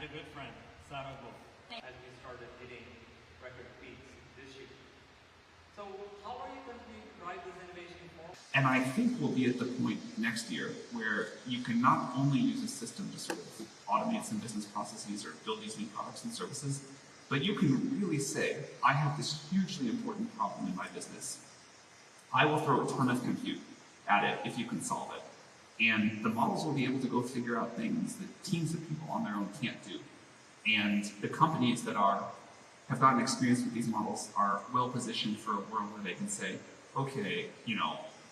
and a good friend, Sarah Go, as we started hitting record peaks this year. So how are you going to drive this innovation forward? And I think we'll be at the point next year where you can not only use a system to sort of automate some business processes or build these new products and services, but you can really say, I have this hugely important problem in my business. I will throw a ton of compute at it if you can solve it. And the models will be able to go figure out things that teams of people on their own can't do. And the companies that have gotten experience with these models are well positioned for a world where they can say, okay,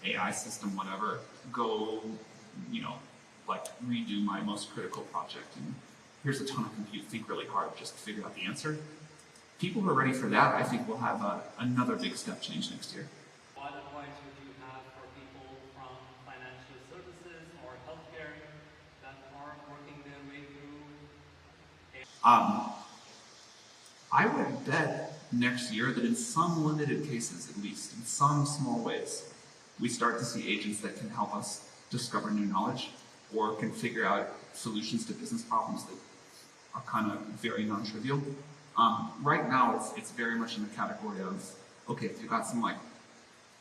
AI system, whatever, go, like redo my most critical project. And here's a ton of compute, think really hard just to figure out the answer. People who are ready for that, I think, will have another big step change next year. What advice would you have for people from financial services or healthcare that are working their way through? I would bet next year that in some limited cases, at least, in some small ways, we start to see agents that can help us discover new knowledge or can figure out solutions to business problems that are kind of very non-trivial. Right now, it's very much in the category of, okay, if you've got some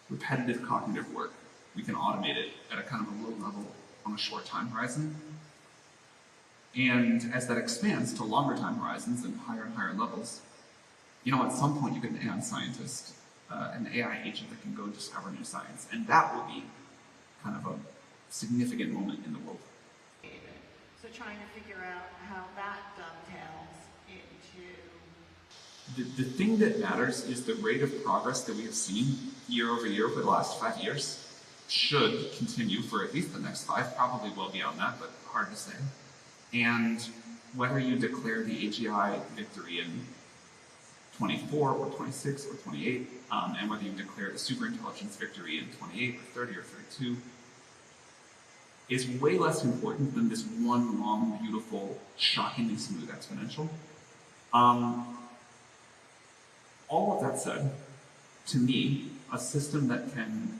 repetitive cognitive work, we can automate it at a kind of a low level on a short time horizon. And as that expands to longer time horizons and higher levels, at some point you get an AI scientist, an AI agent that can go discover new science. And that will be kind of a significant moment in the world. So trying to figure out how that dovetails into... The thing that matters is the rate of progress that we have seen year over year for the last 5 years should continue for at least the next 5, probably well beyond that, but hard to say. And whether you declare the AGI victory in 24 or 26 or 28, and whether you declare the superintelligence victory in 28 or 30 or 32, is way less important than this one long, beautiful, shockingly smooth exponential. All of that said, to me, a system that can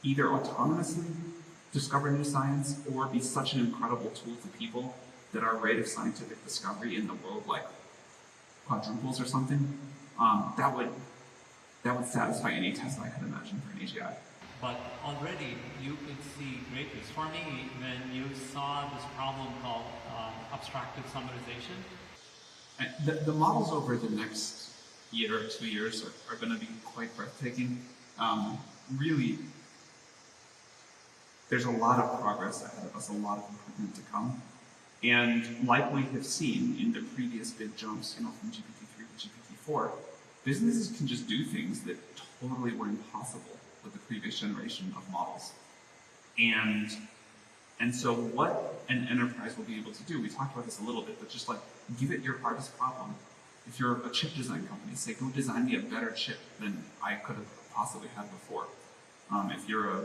either autonomously discover new science or be such an incredible tool to people that our rate of scientific discovery in the world quadruples or something, that would satisfy any test I could imagine for an AGI. But already you could see great risk. For me, when you saw this problem called abstracted summarization. The models over the next year or 2 years are going to be quite breathtaking. Really, there's a lot of progress ahead of us, a lot of improvement to come. And like we have seen in the previous big jumps, from GPT-3 to GPT-4, businesses can just do things that totally were impossible with the previous generation of models. And so what an enterprise will be able to do, we talked about this a little bit, but just give it your hardest problem. If you're a chip design company, say, go design me a better chip than I could have possibly had before. If you're a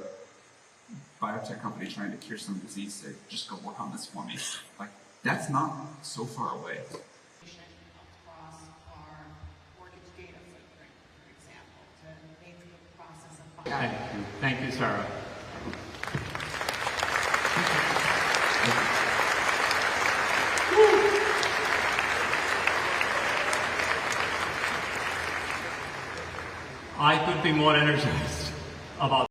biotech company trying to cure some disease, say, just go work on this for me. That's not so far away. Across our mortgage data footprint, for example, to make the process of... Thank you. Thank you, Sarah. I could be more energized about